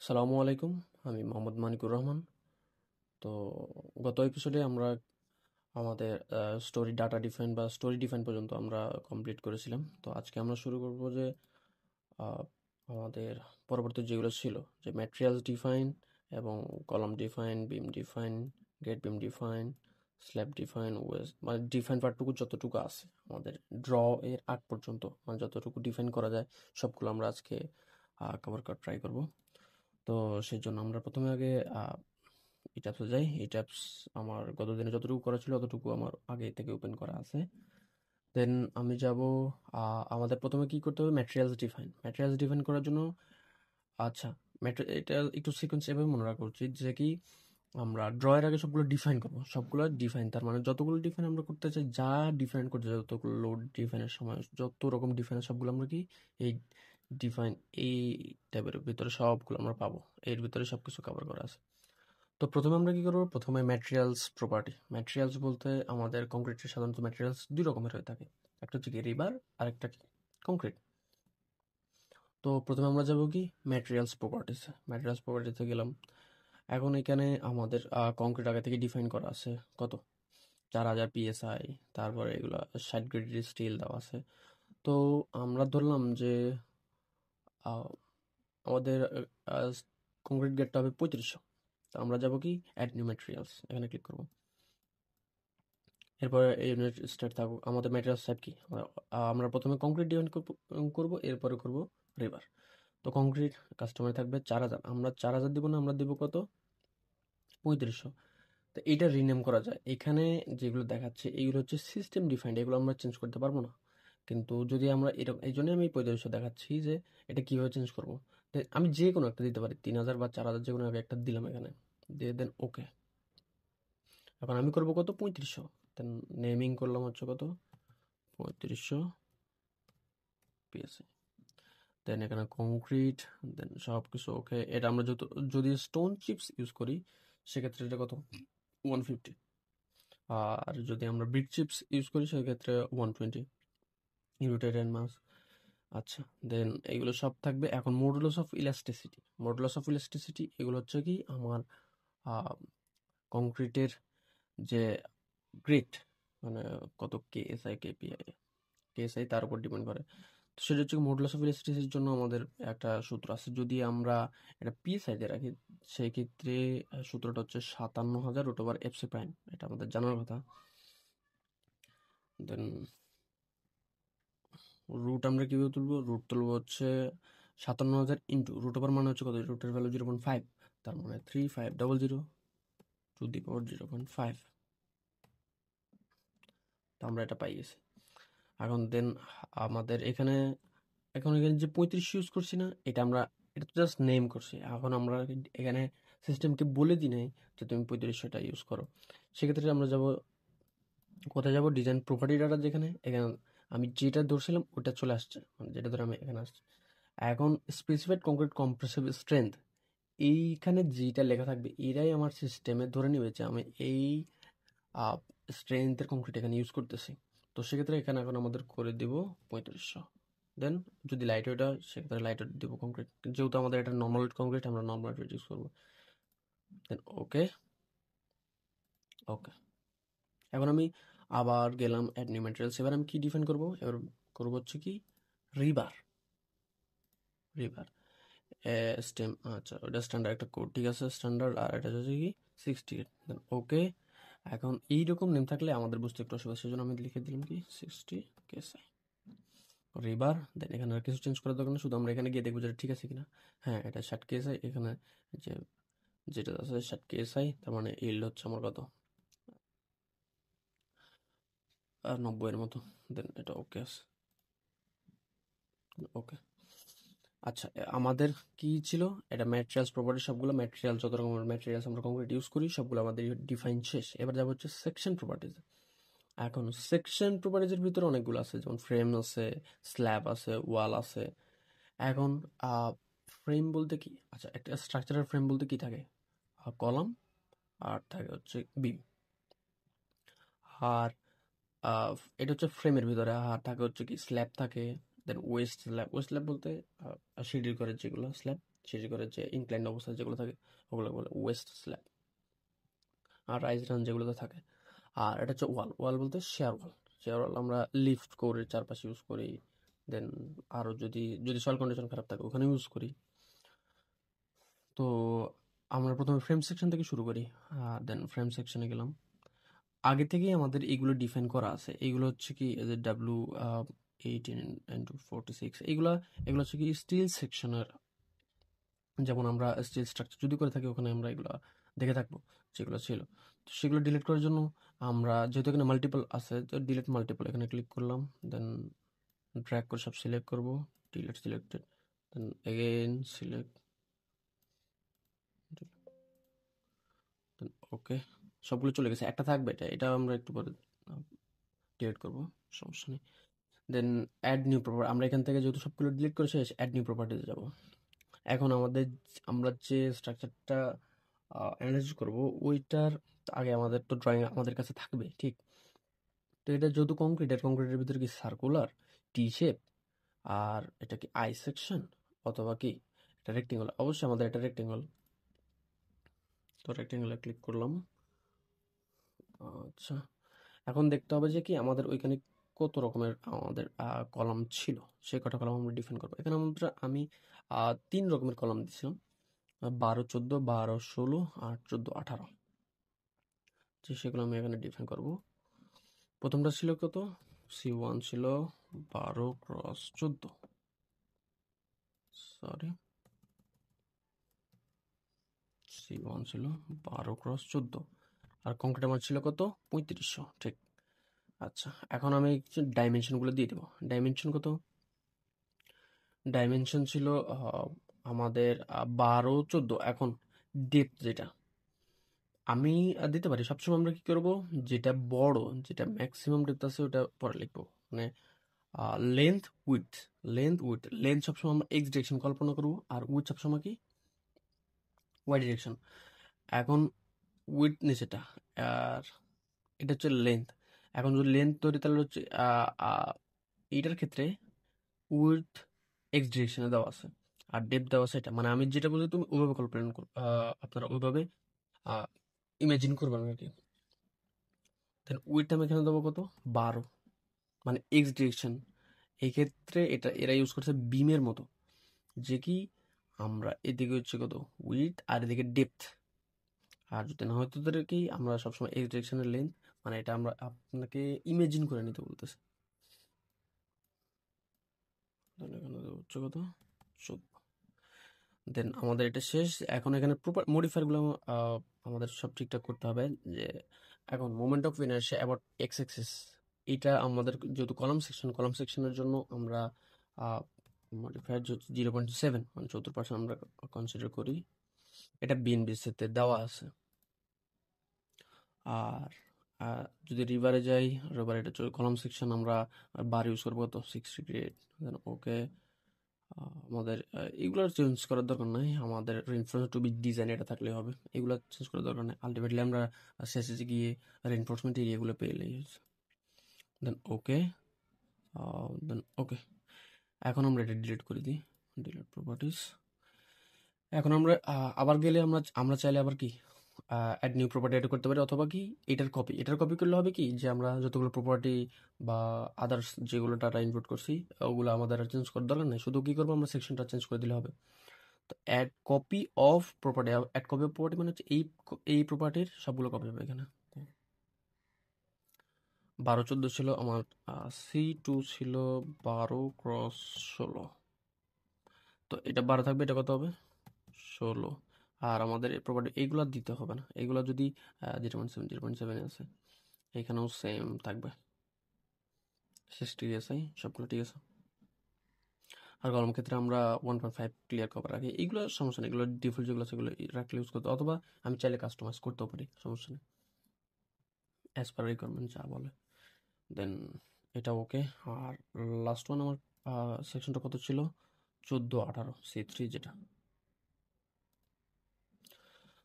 সালামু আলাইকুম। আমি মোহাম্মদ মানিকুর রহমান। তো গত এপিসোডে আমরা আমাদের স্টোরি ডাটা ডিফাইন বা স্টোরি ডিফাইন পর্যন্ত আমরা কমপ্লিট করেছিলাম। তো আজকে আমরা শুরু করব যে আহ, আমাদের পরবর্তী যেগুলো ছিল, যে ম্যাটেরিয়ালস ডিফাইন এবং কলাম ডিফাইন, বিম ডিফাইন, গেট বিম ডিফাইন, স্ল্যাব ডিফাইন, ওয়েস্ট, মানে ডিফাইন পার্টটুকু যতটুকু আছে আমাদের ড্র এর আগ পর্যন্ত, মানে যতটুকু ডিফাইন করা যায় সবগুলো আমরা আজকে কভার করার ট্রাই করব। তো সেই জন্য আমরা প্রথমে আগে ইটাপসে যাই। ইটাপস আমার গত দিনে যতটুকু করা ছিল ততটুকু আমার আগে থেকে ওপেন করা আছে। দেন আমি যাব, আমাদের প্রথমে কি করতে হবে, ম্যাটেরিয়ালস ডিফাইন। ম্যাটেরিয়ালস ডিফাইন করার জন্য, আচ্ছা, এটা একটু সিকোয়েন্স এভাবে মনে রাখা উচিত যে কি, আমরা ড্রয়ের আগে সবগুলো ডিফাইন করবো, সবগুলো ডিফাইন, তার মানে যতগুলো ডিফাইন আমরা করতে চাই, যা ডিফাইন করতে চাই, যতগুলো লোড ডিফাইনের সময় যত রকম ডিফাইন, সবগুলো আমরা কি এই ডিফাইন, এই ট্যাবের ভিতরে সবগুলো আমরা পাবো। এর ভিতরে সবকিছু কভার করা আছে। তো প্রথমে আমরা কি করবো, প্রথমে ম্যাটেরিয়ালস প্রপার্টি। ম্যাটেরিয়ালস বলতে আমাদের কংক্রিটের সাধারণত ম্যাটেরিয়ালস দুই রকমের হয়ে থাকে, একটা হচ্ছে কি রিবার, আর একটা কি কংক্রিট। তো প্রথমে আমরা যাবো কি ম্যাটেরিয়ালস প্রপার্টিস। ম্যাটেরিয়ালস প্রপার্টিতে গেলাম। এখন এখানে আমাদের কংক্রিট আগে থেকে ডিফাইন করা আছে কত, 4000 PSI। তারপরে এগুলো 60 গ্রেডের স্টিল দেওয়া আছে। তো আমরা ধরলাম যে আহ, আমাদের কংক্রিট গেটটা হবে 3500। তো আমরা যাবো কি অ্যাড নিউ ম্যাটেরিয়ালস, এখানে ক্লিক করবো। এরপরে এই ইউনিট স্টার্ট থাকুক। আমাদের ম্যাটেরিয়ালস টাইপ কি, আমরা প্রথমে কংক্রিট ডিফাইন করবো, এরপরে করবো রিভার। তো কংক্রিট কাস্টমার থাকবে 4000, আমরা 4000 দিব না, আমরা দিব কত, 3500। তো এইটা রিনেম করা যায়। এখানে যেগুলো দেখাচ্ছে এগুলো হচ্ছে সিস্টেম ডিফাইন্ড, এগুলো আমরা চেঞ্জ করতে পারবো না। কিন্তু যদি আমরা এরকম, এই জন্যই আমি 3500 দেখাচ্ছি যে এটা কিভাবে চেঞ্জ করবো। আমি যে কোনো একটা দিতে পারি, 3000 বা 4000, যে কোনো একটা দিলাম এখানে, দিয়ে দেন ওকে। এখন আমি করবো কত, 3500। দেন নেমিং করলাম হচ্ছে কত, 3500 PSI। দেন এখানে কংক্রিট, দেন সব কিছু ওকে। এটা আমরা যদি স্টোন চিপস ইউজ করি সেক্ষেত্রে এটা কত, 150। আর যদি আমরা ব্রিক চিপস ইউজ করি সেক্ষেত্রে 120 ইউনিটেড এন্ড মাস। আচ্ছা, দেন এগুলো সব থাকবে। এখন modulus of elasticity, modulus of elasticity এগুলো হচ্ছে কি আমার কংক্রিটের যে গ্রেড, মানে কত কেএসআই, কেএসআই তার উপর ডিপেন্ড করে। তো সেটা হচ্ছে মডুলাস অফ ইলাস্টিসিটির জন্য আমাদের একটা সূত্র আছে। যদি আমরা এটা পিএসআই দিয়ে রাখি সেই ক্ষেত্রে সূত্রটা হচ্ছে 57,000 √FC প্রাইম, এটা আমাদের জানার কথা। দেন রুট আমরা কিভাবে তুলবো, রুট তুলবো হচ্ছে 57,000 ইন্টু √, মানে হচ্ছে কত, রুটের ভ্যালু 0.5, তার মানে 3500 × 10⁻⁵ তো আমরা এটা পাই গেছি। এখন দেন আমাদের এখানে, এখন এখানে যে 3500 ইউজ করছি না, এটা আমরা, এটা তো জাস্ট নেম করছি। এখন আমরা এখানে সিস্টেমকে বলে দিই নাই যে তুমি 3500টা ইউজ করো। সেক্ষেত্রে আমরা যাব, কোথায় যাব, ডিজাইন প্রপার্টি ডাটা, যেখানে এখানে আমি যেটা ধরছিলাম ওটা চলে আসছে, মানে যেটা ধরে আমি এখানে আসছে। এখন স্পেসিফাইড কংক্রিট কম্প্রেসিভ স্ট্রেংথ, এইখানে যেটা লেখা থাকবে এটাই আমার সিস্টেমে ধরে নেবে যে আমি এই স্ট্রেংথের কংক্রিট এখানে ইউজ করতেছি। তো সেক্ষেত্রে এখানে এখন আমাদের করে দিব 3500। দেন যদি লাইট ওয়েট হয় সেক্ষেত্রে লাইট ওয়েট দিব কংক্রিট, যেহেতু আমাদের এটা নর্মাল কংক্রিট আমরা নর্মাল ওয়েট ইউজ করবো। দেন ওকে, ওকে। এখন আমি আবার গেলাম অ্যাড নিউ ম্যাটেরিয়ালস। এবার আমি কি ডিফাইন করবো, এবার করবো হচ্ছে কি রিবার। রিবার স্টেম, আচ্ছা ওটা স্ট্যান্ডার্ড একটা কোড, ঠিক আছে স্ট্যান্ডার্ড। আর এটা হচ্ছে কি 68। দেন ওকে। এখন এইরকম নেম থাকলে আমাদের বুঝতে একটু অসুবিধা, সেজন্য আমি লিখে দিলাম কি 60 রিবার। দেন এখানে আর কিছু চেঞ্জ করার দরকার নেই, শুধু আমরা এখানে গিয়ে দেখবো যেটা ঠিক আছে কিনা। হ্যাঁ, এটা 60 এখানে যে যেটা আছে 60 তার মানে ইল্ড হচ্ছে আমার কত, 90 এর মতো। দেন এটা ওকে আছে, ওকে। আচ্ছা, আমাদের কি ছিল, এটা ম্যাটেরিয়ালস প্রপার্টি, সবগুলো ম্যাটেরিয়াল, যত রকমের ম্যাটেরিয়ালস আমরা কংক্রিট ইউজ করি সবগুলো আমাদের ডিফাইন শেষ। এবার যাবো হচ্ছে সেকশন প্রপার্টিজ। এখন সেকশন প্রপার্টিজের ভিতরে অনেকগুলো আছে, যেমন ফ্রেম আছে, স্ল্যাব আছে, ওয়াল আছে। এখন ফ্রেম বলতে কি, আচ্ছা একটা স্ট্রাকচারাল ফ্রেম বলতে কি থাকে, কলাম, আর থাকে হচ্ছে বিম। আর এটা হচ্ছে ফ্রেমের ভিতরে। আর থাকে হচ্ছে কি স্ল্যাব থাকে। দেন ওয়েস্ট স্ল্যাব, ওয়েস্ট স্ল্যাব বলতে সিঁড়ির ঘরের যেগুলো স্ল্যাব, সিঁড়ি করে যে ইনক্লাইন্ড অবস্থায় যেগুলো থাকে ওগুলো বলে ওয়েস্ট স্ল্যাব। আর রাইজ রান যেগুলোতে থাকে। আর এটা হচ্ছে ওয়াল। ওয়াল বলতে শেয়ার ওয়াল। শেয়ার ওয়াল আমরা লিফট করে চারপাশে ইউজ করি। দেন আরও যদি সয়েল কন্ডিশন খারাপ থাকে ওখানে ইউজ করি। তো আমরা প্রথমে ফ্রেম সেকশন থেকে শুরু করি। দেন ফ্রেম সেকশনে গেলাম। আগে থেকেই আমাদের এগুলো ডিফাইন করা আছে। এগুলো হচ্ছে কি যে W18x46 এগুলো হচ্ছে কি স্টিল সেকশনের। যেমন আমরা স্টিল স্ট্রাকচার যদি করে থাকি ওখানে আমরা এগুলো দেখে থাকবো যেগুলো ছিল। তো সেগুলো ডিলিট করার জন্য আমরা যেহেতু এখানে মাল্টিপল আছে তো ডিলিট মাল্টিপল এখানে ক্লিক করলাম। দেন ড্র্যাগ করে সব সিলেক্ট করবো। Delete selected. Then again select. Then okay, সবগুলো চলে গেছে। একটা থাকবে, এটা আমরা একটু পরে ডিলিট করবো, সমস্যা নেই। দেন অ্যাড নিউ প্রপার্টি, আমরা এখান থেকে যেহেতু সবগুলো ডিলিট করে শেষ অ্যাড নিউ প্রপার্টিতে যাব। এখন আমরা যে স্ট্রাকচারটা অ্যানালাইসিস করব ওইটার আগে আমাদের তো ড্রয়িং আমাদের কাছে থাকবে, ঠিক? তো এটা যেহেতু কংক্রিটের ভিতরে কি সার্কুলার টি শেপ, আর এটা কি আই সেকশন অথবা কি এটা রেক্টেঙ্গল? অবশ্যই আমাদের এটা রেক্টেঙ্গল। তো রেক্টেঙ্গলে ক্লিক করলাম। আচ্ছা, এখন দেখতে হবে যে কি আমাদের ওইখানে কত রকমের আমাদের কলাম ছিল, সেই কটা কলাম আমরা ডিফাইন করবো। এখানে আমি 3 রকমের কলাম দিছিলাম, 12, 14, 12, 16 আর 14, 18। যে সেগুলো আমি এখানে ডিফাইন করব। প্রথমটা ছিল কত? C1 ছিল 12x14, সরি, C1 ছিল 12x14 আর কংক্রিট আমার ছিল কত? 3500, ঠিক। আচ্ছা, এখন আমি ডাইমেনশনগুলো দিয়ে দেবো। ডাইমেনশন কত? ডাইমেনশন ছিল আমাদের 12, 14। এখন ডেপথ যেটা আমি দিতে পারি, সবসময় আমরা কি করব, যেটা বড়, যেটা ম্যাক্সিমাম ডেপথ আছে ওটা পরে লিখবো। মানে লেন্থ উইথ, লেন্থ সবসময় আমরা এক্স ডিরেকশন কল্পনা করবো, আর উইথ সবসময় কি ওয়াই ডিরেকশন। এখন উইথ নিচেটা, আর এটা হচ্ছে লেন্থ। এখন যদি লেন্থ ধরি তাহলে হচ্ছে এইটার ক্ষেত্রে উইথ এক্স ডিরেকশনে দেওয়া আছে, আর ডেপথ দেওয়া আছে এটা। মানে আমি যেটা বলছি তুমি ওইভাবে কল্পনা করো, আপনারা ওইভাবে ইমাজিন করবেন আর কি। দেন উইথ আমি এখানে দেবো কত? 12, মানে এক্স ডিরেকশন। এই ক্ষেত্রে এরা ইউজ করছে বিমের মতো, যে কি আমরা এদিকে হচ্ছে কত উইথ আর এদিকে ডেপথ। আর যদি না হয়তো তাহলে কি আমরা সবসময় এক্স ডিরেকশনের লেন্থ, মানে এটা আমরা আপনাকে ইমেজিন করে নিতে বলতেছে। এখানে হচ্ছে কত? 14। দেন আমাদের এটা শেষ। এখন এখানে মডিফায়ারগুলো আমাদের সব ঠিকঠাক করতে হবে। যে এখন moment of inertia about x Axis, এটা আমাদের যেহেতু কলাম সেকশনের জন্য আমরা মডিফায়ার 0.7 মানে 70% আমরা কনসিডার করি। এটা বিএনবিসিতে দেওয়া আছে। আর যদি রিভারে যাই, রিভার এটা কলাম সেকশন আমরা বার ইউজ করবো তো 6 ডিগ্রি। দেন ওকে, আমাদের এগুলো চেঞ্জ করার দরকার নাই। আমাদের রেইনফোর্সমেন্ট টু বি ডিজাইন এটা থাকলে হবে, এগুলো চেঞ্জ করার দরকার নেই। আলটিমেটলি আমরা শেষে গিয়ে রেইনফোর্সমেন্ট এরিয়াগুলো পেলেই হয়েছে। দেন ওকে, এখন আমরা এটা ডিলিট করে দিই, ডিলিট প্রপার্টিস। এখন আমরা আবার গেলে আমরা চাইলে আবার কি অ্যাড নিউ প্রপার্টি অ্যাড করতে পারি, অথবা কি এটার কপি করলে হবে কি যে আমরা যতগুলো প্রপার্টি বা আদার্স যেগুলো ডাটা ইনপুট করছি ওগুলো আমাদের আর চেঞ্জ করার দরকার নেই, শুধু কি করবো আমরা সেকশনটা চেঞ্জ করে দিলে হবে। তো অ্যাড কপি অফ প্রপার্টি মানে হচ্ছে এই প্রপার্টির সবগুলো কপি হবে এখানে। 12, 14 ছিল আমার, C2 ছিল 12x16, তো এটা 12 থাকবে, এটা কত হবে? 16। আর আমাদের প্রপার্টি এইগুলো দিতে হবে না, এগুলো যদি 0.7 আছে এখানেও সেম থাকবে। শেষ, ঠিক আছে, সবগুলো ঠিক আছে। আর কলম ক্ষেত্রে আমরা 1.5 ক্লিয়ার কভার রাখি, এগুলো সমস্যা নেই, এগুলো ডিফল্ট যেগুলো আছে সেগুলো রাখলে ইউজ করতে, অথবা আমি চাইলে কাস্টমাইজ করতেও পারি, সমস্যা নেই, অ্যাজ পার রিকোয়ারমেন্ট যা বলে। দেন এটা ওকে। আর লাস্ট ওয়ান আমার সেকশনটা কত ছিল? 14, 18, C3 যেটা।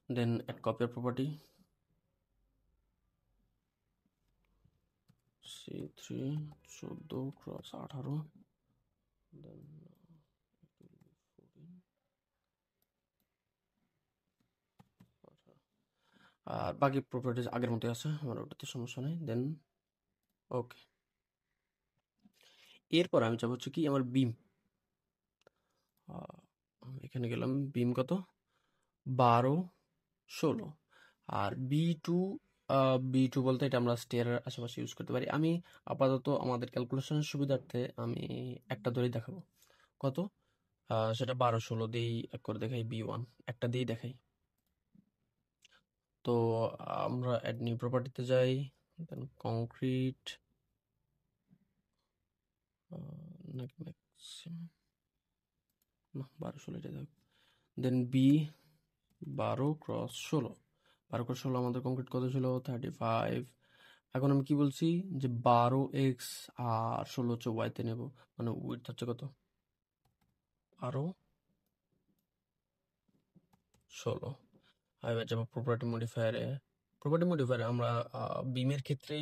Then add copy property C3 14x18, then আর বাকি প্রপার্টিজ আগের মতোই আছে, আমার ওটাতে সমস্যা নেই। দেন ওকে, এরপর আমি চাবো হচ্ছে কি আমার বিম। এখানে গেলাম, বিম কত, 12, 16। আর বি টু বলতে এটা আমরা স্টেয়ারের আশেপাশে ইউজ করতে পারি। আমি আপাতত আমাদের ক্যালকুলেশনের সুবিধার্থে আমি একটা ধরেই দেখাবো। কত, সেটা 12, 16 দিয়েই করে দেখাই, B1 একটা দিয়েই দেখাই। তো আমরা অ্যাড নিউ প্রপার্টিতে যাই, দেন কংক্রিট, নাকি ম্যাক্সিমাম, না 12, 16 এটা দেখ। দেন বি 12x16, 12x16 আমাদের কংক্রিট কত ছিল, 35। এখন আমি কি বলছি যে 12x আর 16 হচ্ছে ওয়াইতে নেব, মানে উইডথ হচ্ছে কত, 12, 16। এবার যাবো প্রপার্টি মডিফায়ারে। প্রপার্টি মডিফায়ারে আমরা বিমের ক্ষেত্রে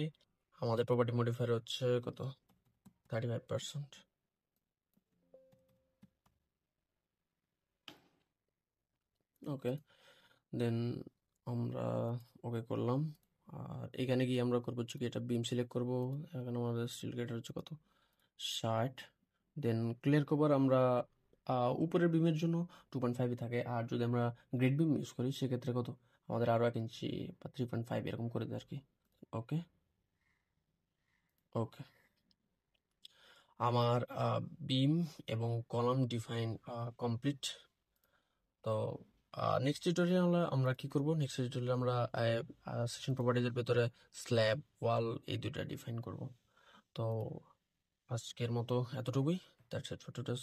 আমাদের প্রপার্টি মডিফায়ার হচ্ছে কত, 35%। ওকে, দেন আমরা ওকে করলাম। আর এখানে গিয়ে আমরা করবো হচ্ছে কি, এটা বিম সিলেক্ট করবো। এখানে আমাদের স্টিল গ্রেডার হচ্ছে কত, 60। দেন ক্লিয়ার কভার আমরা উপরের বিমের জন্য 2.5 থাকে, আর যদি আমরা গ্রেড বিম ইউজ করি সেক্ষেত্রে কত, আমাদের আরও 1 ইঞ্চি বা 3.5 এরকম করে দেয় আর কি। ওকে ওকে, আমার বিম এবং কলাম ডিফাইন কমপ্লিট। তো নেক্সট টিউটোরিয়ালে আমরা কি করব, নেক্সট টিউটোরিয়ালে আমরা সেকশন প্রপার্টিজের ভেতরে স্ল্যাব, ওয়াল এই দুইটা ডিফাইন করব। তো আজকের মতো এতটুকুই, দ্যাটস ইট ফর টুডে।